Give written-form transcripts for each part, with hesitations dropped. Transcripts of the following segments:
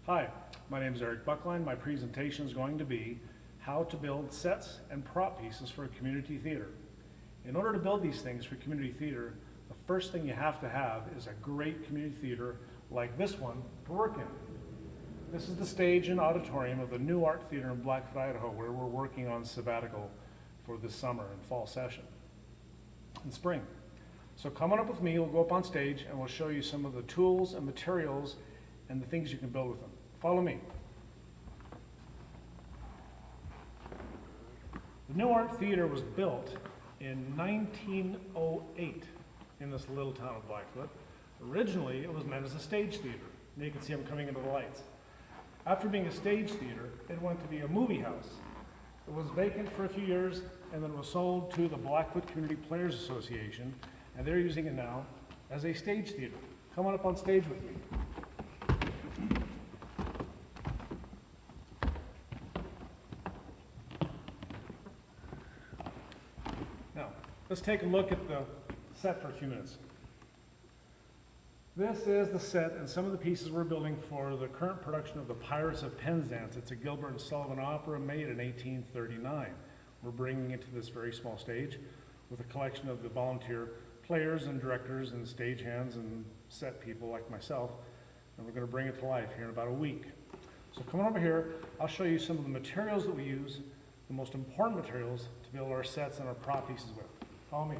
Hi, my name is Eric Buckline. My presentation is going to be how to build sets and prop pieces for a community theater. In order to build these things for community theater, the first thing you have to have is a great community theater like this one to work in. This is the stage and auditorium of the New Art Theater in Blackfoot, Idaho, where we're working on sabbatical for this summer and fall session in spring. So come on up with me, we'll go up on stage and we'll show you some of the tools and materials and the things you can build with them. Follow me. The New Art Theater was built in 1908 in this little town of Blackfoot. Originally, it was meant as a stage theater. And you can see I'm coming into the lights. After being a stage theater, it went to be a movie house. It was vacant for a few years and then was sold to the Blackfoot Community Players Association, and they're using it now as a stage theater. Come on up on stage with me. Now, let's take a look at the set for a few minutes. This is the set and some of the pieces we're building for the current production of The Pirates of Penzance. It's a Gilbert and Sullivan opera made in 1839. We're bringing it to this very small stage with a collection of the volunteer players and directors and stagehands and set people like myself, and we're going to bring it to life here in about a week. So come on over here, I'll show you some of the materials that we use, the most important materials to build our sets and our prop pieces with. Follow me.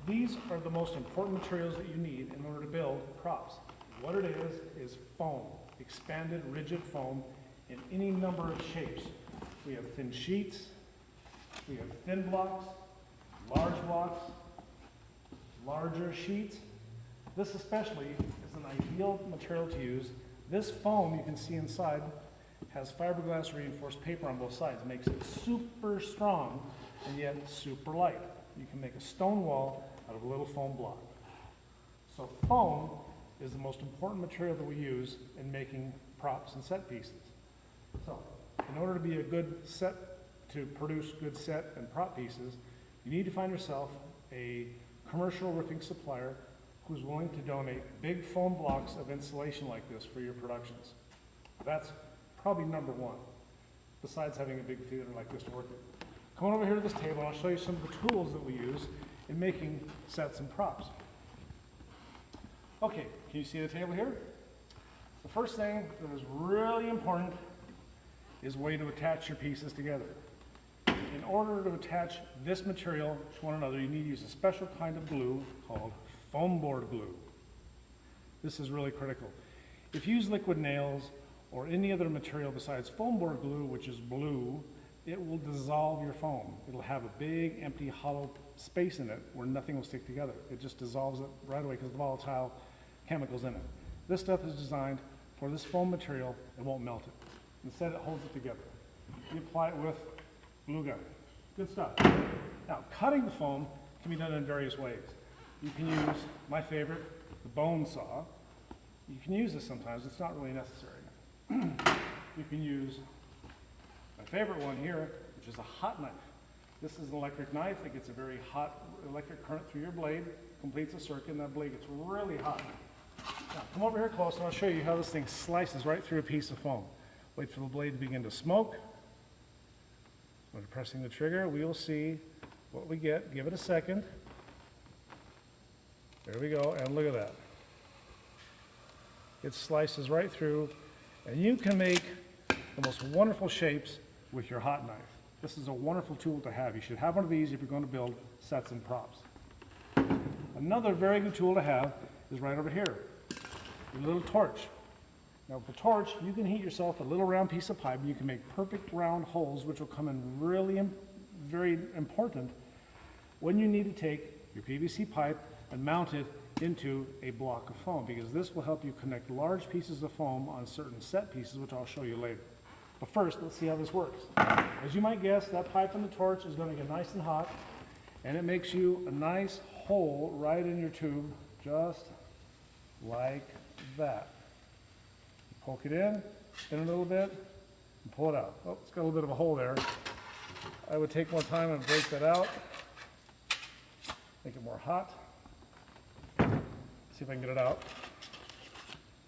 These are the most important materials that you need in order to build props. What it is foam, expanded rigid foam in any number of shapes. We have thin sheets, we have thin blocks, larger sheets. This especially is an ideal material to use. This foam you can see inside has fiberglass reinforced paper on both sides. It makes it super strong and yet super light. You can make a stone wall out of a little foam block. So foam is the most important material that we use in making props and set pieces. So in order to be a good set, to produce good set and prop pieces, you need to find yourself a commercial roofing supplier who's willing to donate big foam blocks of insulation like this for your productions. That's probably number one, besides having a big theater like this to work in. Come on over here to this table and I'll show you some of the tools that we use in making sets and props. Okay, can you see the table here? The first thing that is really important is a way to attach your pieces together. In order to attach this material to one another, you need to use a special kind of glue called foam board glue. This is really critical. If you use liquid nails or any other material besides foam board glue, which is blue, it will dissolve your foam. It'll have a big, empty, hollow space in it where nothing will stick together. It just dissolves it right away because of the volatile chemicals in it. This stuff is designed for this foam material. It won't melt it. Instead, it holds it together. You apply it with glue gun. Good stuff. Now, cutting the foam can be done in various ways. You can use, my favorite, the bone saw. You can use this sometimes. It's not really necessary. You can use my favorite one here, which is a hot knife. This is an electric knife. It gets a very hot electric current through your blade, completes a circuit, and that blade gets really hot. Now, come over here close and I'll show you how this thing slices right through a piece of foam. Wait for the blade to begin to smoke. When pressing the trigger, we will see what we get. Give it a second. There we go, and look at that. It slices right through, and you can make the most wonderful shapes with your hot knife. This is a wonderful tool to have. You should have one of these if you're going to build sets and props. Another very good tool to have is right over here, a little torch. Now with the torch, you can heat yourself a little round piece of pipe and you can make perfect round holes which will come in really very important when you need to take your PVC pipe and mount it into a block of foam, because this will help you connect large pieces of foam on certain set pieces, which I'll show you later. But first, let's see how this works. As you might guess, that pipe and the torch is going to get nice and hot, and it makes you a nice hole right in your tube, just like that. You poke it in, spin it a little bit, and pull it out. Oh, it's got a little bit of a hole there. I would take more time and break that out, make it more hot. See if I can get it out.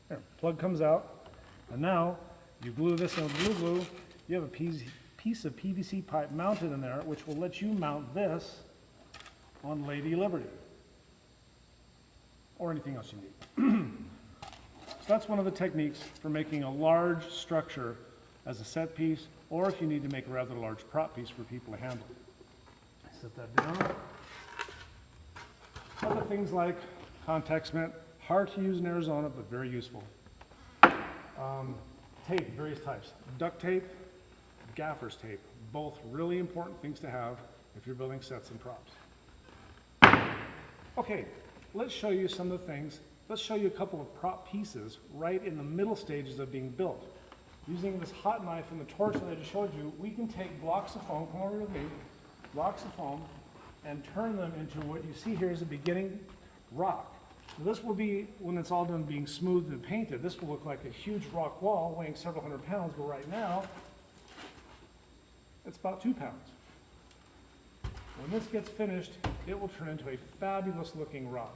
There, plug comes out, and now you glue this in with blue glue. You have a piece of PVC pipe mounted in there, which will let you mount this on Lady Liberty, or anything else you need. So that's one of the techniques for making a large structure as a set piece, or if you need to make a rather large prop piece for people to handle. Set that down. Other things like contact cement, hard to use in Arizona, but very useful. Tape, various types. Duct tape, gaffer's tape, both really important things to have if you're building sets and props. Okay, let's show you some of the things. Let's show you a couple of prop pieces right in the middle stages of being built. Using this hot knife and the torch that I just showed you, we can take blocks of foam, come over with me, blocks of foam, and turn them into what you see here is a beginning rock. So this will be, when it's all done being smoothed and painted, this will look like a huge rock wall weighing several hundred pounds, but right now, it's about 2 pounds. When this gets finished, it will turn into a fabulous looking rock.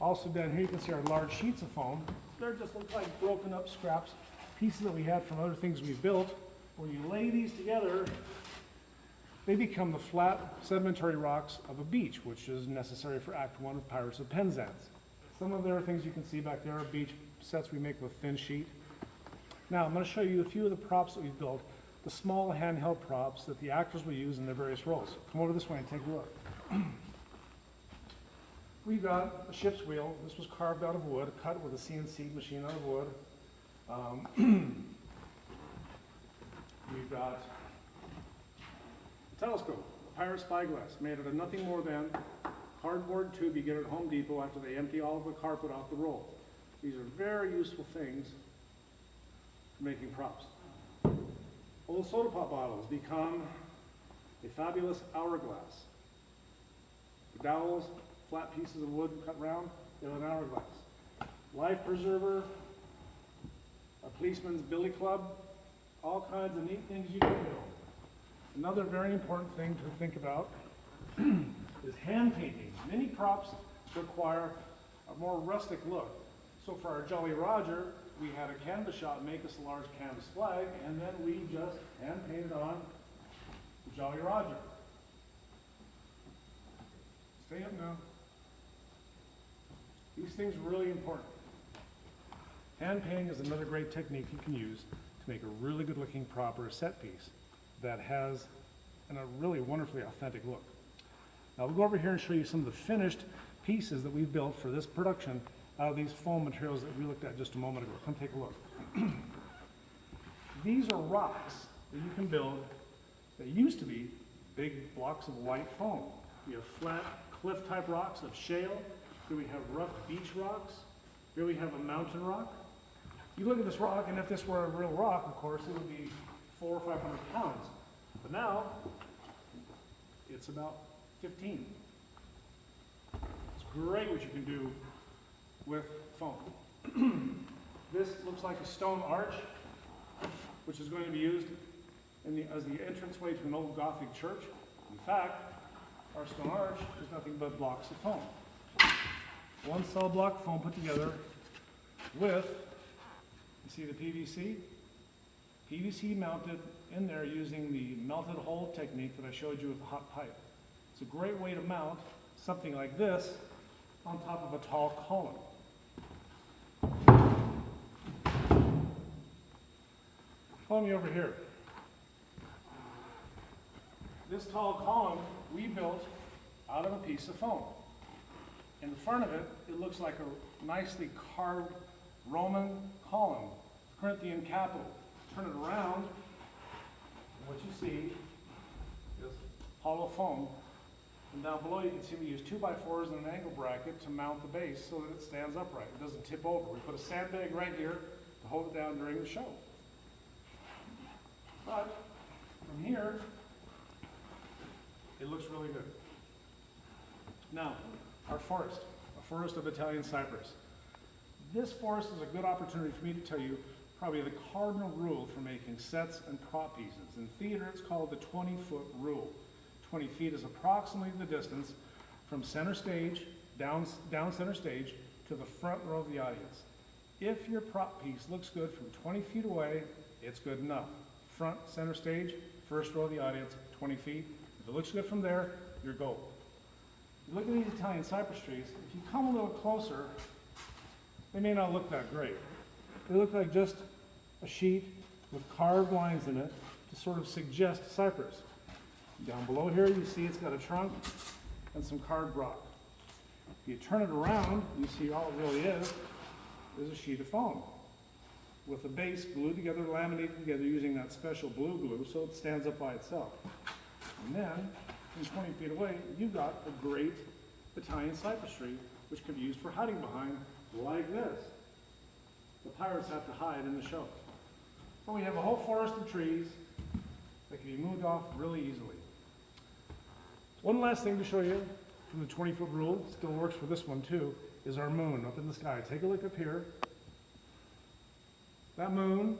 Also down here you can see our large sheets of foam. They're just look like broken up scraps, pieces that we had from other things we've built. When you lay these together, they become the flat sedimentary rocks of a beach, which is necessary for Act 1 of Pirates of Penzance. Some of the other things you can see back there are beach sets we make with thin sheet. Now I'm going to show you a few of the props that we've built, the small handheld props that the actors will use in their various roles. Come over this way and take a look. We've got a ship's wheel. This was carved out of wood, cut with a CNC machine out of wood. We've got a telescope, a pirate spyglass, made out of nothing more than cardboard tube you get at Home Depot after they empty all of the carpet off the roll. These are very useful things for making props. Old soda pop bottles become a fabulous hourglass. The dowels, flat pieces of wood cut round, they're an hourglass. Life preserver, a policeman's billy club, all kinds of neat things you can build. Another very important thing to think about is hand painting. Many props require a more rustic look. So for our Jolly Roger, we had a canvas shop make us a large canvas flag, and then we just hand painted on the Jolly Roger. Stay up now. These things are really important. Hand painting is another great technique you can use to make a really good looking prop or a set piece that has a really wonderfully authentic look. Now we'll go over here and show you some of the finished pieces that we've built for this production out of these foam materials that we looked at just a moment ago. Come take a look. These are rocks that you can build that used to be big blocks of white foam. We have flat cliff type rocks of shale. Here we have rough beach rocks. Here we have a mountain rock. You look at this rock, and if this were a real rock, of course, it would be 400 or 500 pounds. But now, it's about 15. It's great what you can do with foam. This looks like a stone arch, which is going to be used as the entranceway to an old Gothic church. In fact, our stone arch is nothing but blocks of foam. One solid block of foam put together with, you see the PVC? PVC mounted in there using the melted hole technique that I showed you with the hot pipe. It's a great way to mount something like this on top of a tall column. Follow me over here. This tall column we built out of a piece of foam. In the front of it, it looks like a nicely carved Roman column, Corinthian capital. Turn it around, and what you see is hollow foam. And down below you can see we use 2x4s and an angle bracket to mount the base so that it stands upright. It doesn't tip over. We put a sandbag right here to hold it down during the show. But from here, it looks really good. Now, our forest, a forest of Italian cypress. This forest is a good opportunity for me to tell you probably the cardinal rule for making sets and prop pieces. In theater, it's called the 20-foot rule. 20 feet is approximately the distance from center stage, down center stage, to the front row of the audience. If your prop piece looks good from 20 feet away, it's good enough. Front, center stage, first row of the audience, 20 feet. If it looks good from there, you're gold. You look at these Italian cypress trees, if you come a little closer, they may not look that great. They look like just a sheet with carved lines in it to sort of suggest cypress. Down below here, you see it's got a trunk and some carved rock. If you turn it around, you see all it really is a sheet of foam with the base glued together, laminated together using that special blue glue so it stands up by itself. And then, from 20 feet away, you've got a great Italian cypress tree, which can be used for hiding behind, like this. The pirates have to hide in the show. So we have a whole forest of trees that can be moved off really easily. One last thing to show you from the 20-foot rule, still works for this one too, is our moon up in the sky. Take a look up here. That moon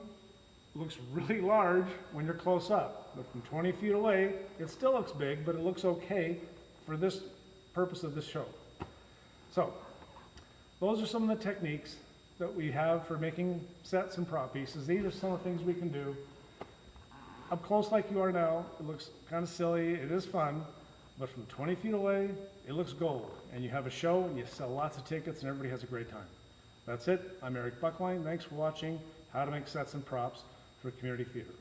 looks really large when you're close up, but from 20 feet away, it still looks big, but it looks okay for this purpose of this show. So, those are some of the techniques that we have for making sets and prop pieces. These are some of the things we can do. Up close like you are now, it looks kind of silly, it is fun, but from 20 feet away, it looks gold. And you have a show, and you sell lots of tickets, and everybody has a great time. That's it. I'm Eric Buckline. Thanks for watching How to Make Sets and Props for Community Theater.